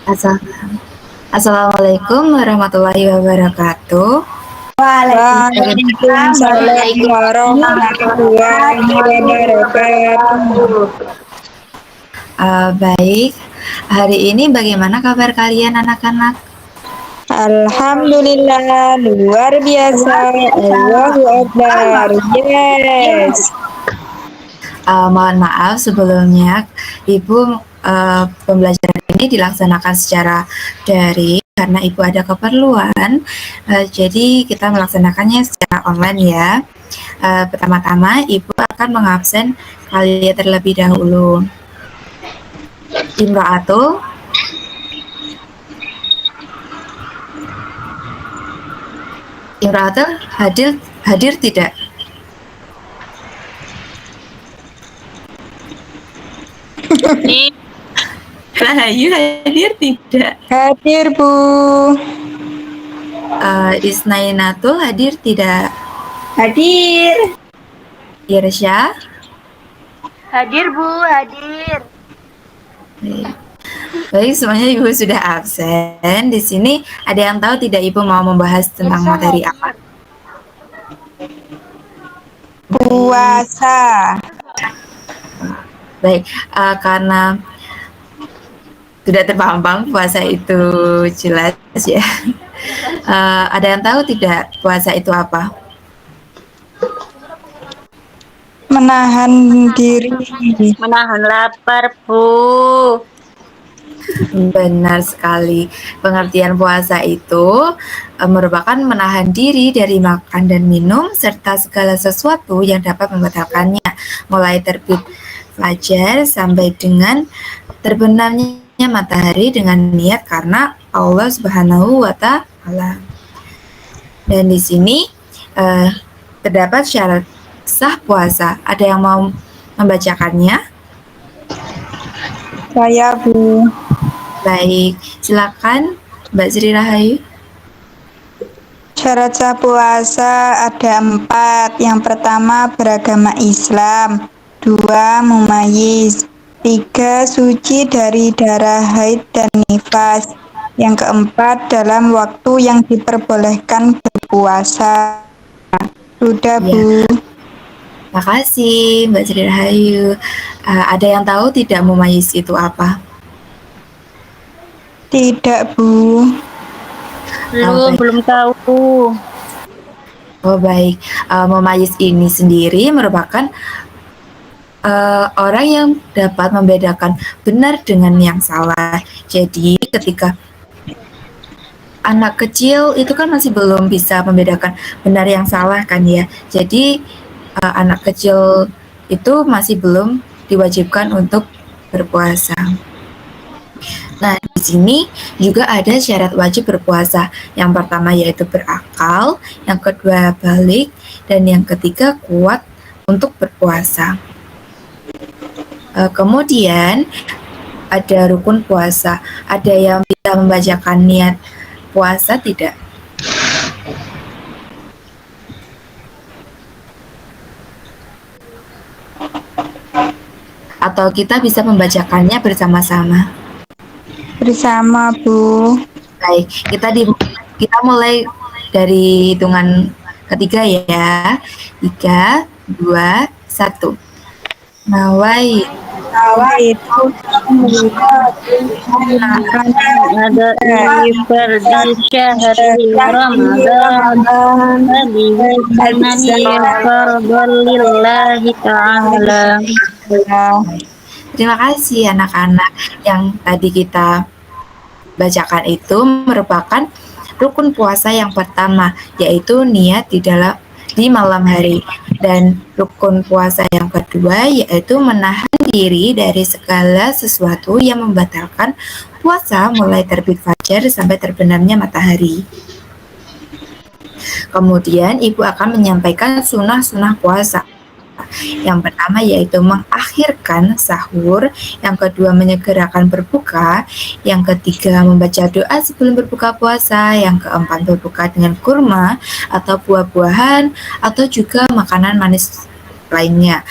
Asa- Assalamualaikum warahmatullahi wabarakatuh. Waalaikumsalam warahmatullahi wabarakatuh. Baik, hari ini bagaimana kabar kalian anak-anak? Alhamdulillah, luar biasa. Allahu Akbar. Yes. Mohon maaf sebelumnya, Ibu, pembelajaran ini dilaksanakan secara daring karena Ibu ada keperluan. Jadi kita melaksanakannya secara online ya. Pertama-tama Ibu akan mengabsen kalian terlebih dahulu. Imro'atul Imro'atul hadir tidak? Rahayu hadir tidak? Hadir, Bu. Isnainatul hadir tidak? Hadir. Irsya? Hadir, Bu, hadir. Baik, semuanya Ibu sudah absen. Di sini ada yang tahu tidak Ibu mau membahas tentang materi apa? Puasa. Baik, karena sudah terpampang puasa itu jelas ya. Ada yang tahu tidak puasa itu apa? Menahan diri. Menahan lapar, Bu. Benar sekali. Pengertian puasa itu merupakan menahan diri dari makan dan minum serta segala sesuatu yang dapat membatalkannya, mulai terbit fajar sampai dengan terbenamnya matahari dengan niat karena Allah Subhanahu wa taala. Dan di sini terdapat syarat sah puasa. Ada yang mau membacakannya? Saya, Bu. Baik, silakan Mbak Sri Rahayu. Syarat sah puasa ada 4. Yang pertama, beragama Islam. 2, mumayyiz. 3, suci dari darah haid dan nifas. Yang keempat, dalam waktu yang diperbolehkan berpuasa. Sudah, Ya. Bu. Makasih Mbak Sri Rahayu. Ada yang tahu tidak mumayyiz itu apa? Tidak, Bu. Belum tahu. Oh baik, mumayyiz ini sendiri merupakan orang yang dapat membedakan benar dengan yang salah. Jadi ketika anak kecil itu kan masih belum bisa membedakan benar yang salah kan ya. Jadi anak kecil itu masih belum diwajibkan untuk berpuasa. Nah, di sini juga ada syarat wajib berpuasa. Yang pertama yaitu berakal, yang kedua balik, dan yang ketiga kuat untuk berpuasa. Kemudian ada rukun puasa. Ada yang bisa membacakan niat puasa tidak? Atau kita bisa membacakannya bersama-sama? Bersama, Bu. Baik, kita mulai dari hitungan ketiga ya. 3, 2, 1. Nawai Itu Ada ifardi syahri Ramadan. Hadhihi fardhun lillahi ta'ala. Terima kasih anak-anak yang tadi kita bacakan itu merupakan rukun puasa yang pertama, yaitu niat di malam hari. Dan rukun puasa yang kedua yaitu menahan diri dari segala sesuatu yang membatalkan puasa mulai terbit fajar sampai terbenamnya matahari. Kemudian ibu akan menyampaikan sunah-sunah puasa. Yang pertama yaitu mengakhirkan sahur, yang kedua menyegerakan berbuka, yang ketiga membaca doa sebelum berbuka puasa, yang keempat berbuka dengan kurma atau buah-buahan atau juga makanan manis lainnya.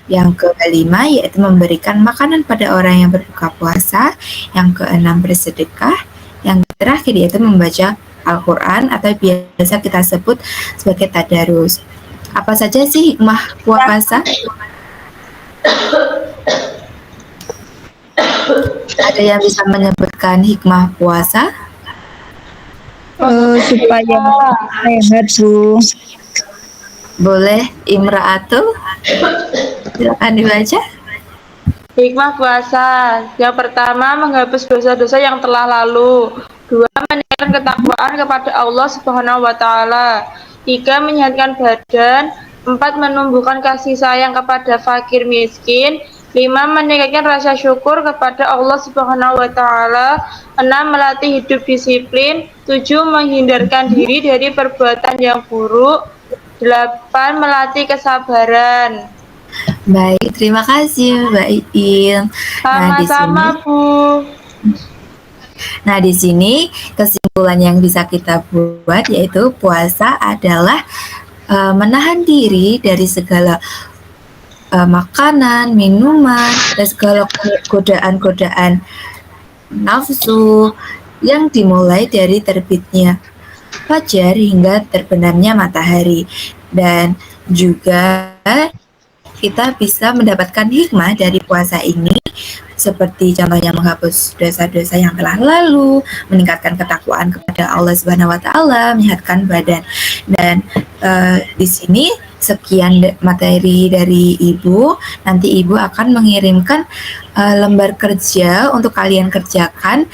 Yang kelima yaitu memberikan makanan pada orang yang berbuka puasa. Yang keenam bersedekah. Yang terakhir yaitu membaca Al-Quran atau biasa kita sebut sebagai tadarus. Apa saja sih hikmah puasa? Ada yang bisa menyebutkan hikmah puasa? Supaya sehat, Bu. Boleh Imra'atul? Silakan dibaca. Hikmah puasa. Yang pertama, menghapus dosa-dosa yang telah lalu. 2. Meningkatkan ketakwaan kepada Allah Subhanahu wa taala. 3. Menyehatkan badan. 4. Menumbuhkan kasih sayang kepada fakir miskin. 5. Meningkatkan rasa syukur kepada Allah Subhanahu wa taala. 6. Melatih hidup disiplin. 7. Menghindarkan diri dari perbuatan yang buruk. 8. Melatih kesabaran. Baik, terima kasih Mbak Iin. Sama-sama, Bu. Nah, di sini kesimpulan yang bisa kita buat yaitu puasa adalah menahan diri dari segala makanan, minuman, dan segala godaan-godaan nafsu yang dimulai dari terbitnya fajar hingga terbenamnya matahari. Dan juga kita bisa mendapatkan hikmah dari puasa ini seperti contohnya menghapus dosa-dosa yang telah lalu, meningkatkan ketakwaan kepada Allah Subhanahu wa taala, menyehatkan badan. Dan di sini sekian materi dari Ibu. Nanti Ibu akan mengirimkan lembar kerja untuk kalian kerjakan.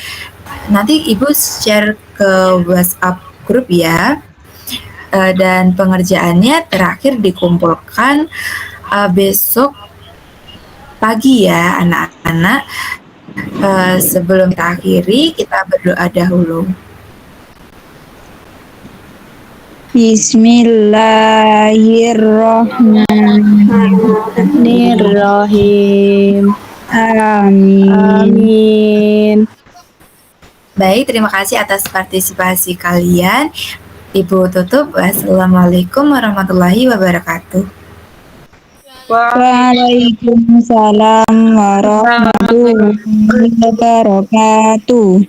Nanti Ibu share ke WhatsApp grup ya. Dan pengerjaannya terakhir dikumpulkan besok pagi ya anak-anak. Sebelum kita akhiri, kita berdoa dahulu. Bismillahirrahmanirrahim. Amin. Amin. Baik, terima kasih atas partisipasi kalian. Ibu tutup. Wassalamualaikum warahmatullahi wabarakatuh. Waalaikumsalam warahmatullahi wabarakatuh.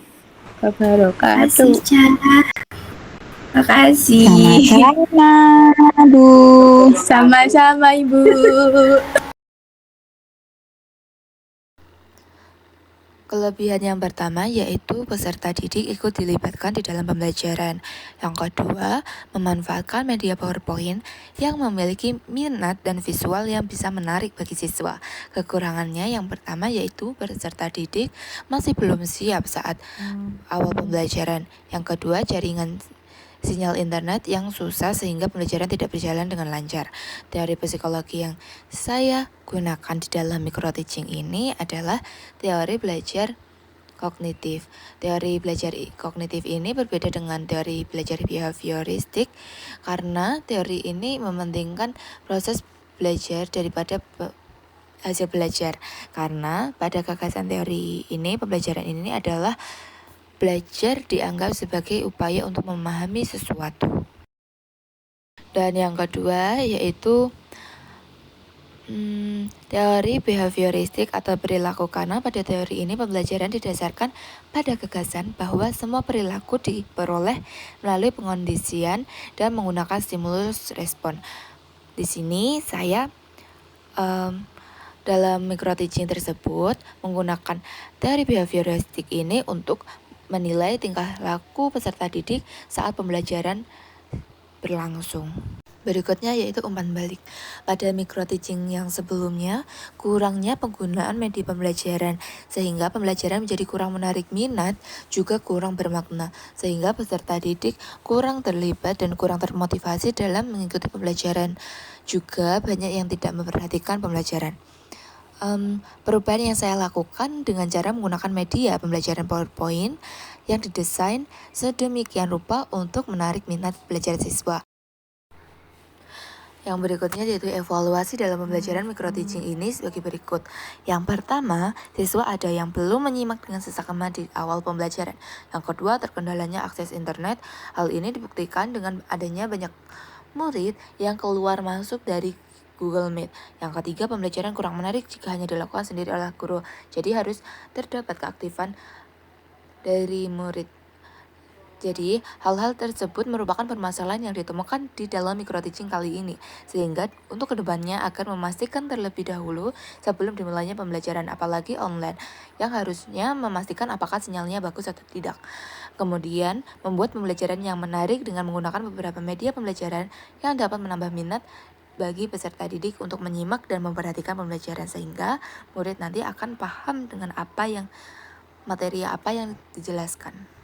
Terima kasih. Sama-sama, Bu. Sama-sama, Ibu. Kelebihan yang pertama yaitu peserta didik ikut dilibatkan di dalam pembelajaran. Yang kedua, memanfaatkan media PowerPoint yang memiliki minat dan visual yang bisa menarik bagi siswa. Kekurangannya yang pertama yaitu peserta didik masih belum siap saat awal pembelajaran. Yang kedua, jaringan sinyal internet yang susah sehingga pembelajaran tidak berjalan dengan lancar. Teori psikologi yang saya gunakan di dalam micro teaching ini adalah teori belajar kognitif. Teori belajar kognitif ini berbeda dengan teori belajar behavioristik karena teori ini mementingkan proses belajar daripada hasil belajar. Karena pada gagasan teori ini, pembelajaran ini adalah belajar dianggap sebagai upaya untuk memahami sesuatu. Dan yang kedua yaitu teori behavioristik atau perilaku, karena pada teori ini pembelajaran didasarkan pada gagasan bahwa semua perilaku diperoleh melalui pengondisian dan menggunakan stimulus respon. Di sini saya dalam micro teaching tersebut menggunakan teori behavioristik ini untuk menilai tingkah laku peserta didik saat pembelajaran berlangsung. Berikutnya yaitu umpan balik. Pada micro teaching yang sebelumnya, kurangnya penggunaan media pembelajaran sehingga pembelajaran menjadi kurang menarik minat, juga kurang bermakna, sehingga peserta didik kurang terlibat dan kurang termotivasi dalam mengikuti pembelajaran. Juga banyak yang tidak memperhatikan pembelajaran. Perubahan yang saya lakukan dengan cara menggunakan media pembelajaran PowerPoint yang didesain sedemikian rupa untuk menarik minat belajar siswa. Yang berikutnya yaitu evaluasi dalam pembelajaran micro teaching ini sebagai berikut. Yang pertama, siswa ada yang belum menyimak dengan seksama di awal pembelajaran. Yang kedua, terkendalanya akses internet. Hal ini dibuktikan dengan adanya banyak murid yang keluar masuk dari Google Meet. Yang ketiga, pembelajaran kurang menarik jika hanya dilakukan sendiri oleh guru. Jadi harus terdapat keaktifan dari murid. Jadi, hal-hal tersebut merupakan permasalahan yang ditemukan di dalam micro teaching kali ini, sehingga untuk kedepannya akan memastikan terlebih dahulu sebelum dimulainya pembelajaran, apalagi online, yang harusnya memastikan apakah sinyalnya bagus atau tidak. Kemudian, membuat pembelajaran yang menarik dengan menggunakan beberapa media pembelajaran yang dapat menambah minat bagi peserta didik untuk menyimak dan memperhatikan pembelajaran, sehingga murid nanti akan paham dengan materi apa yang dijelaskan.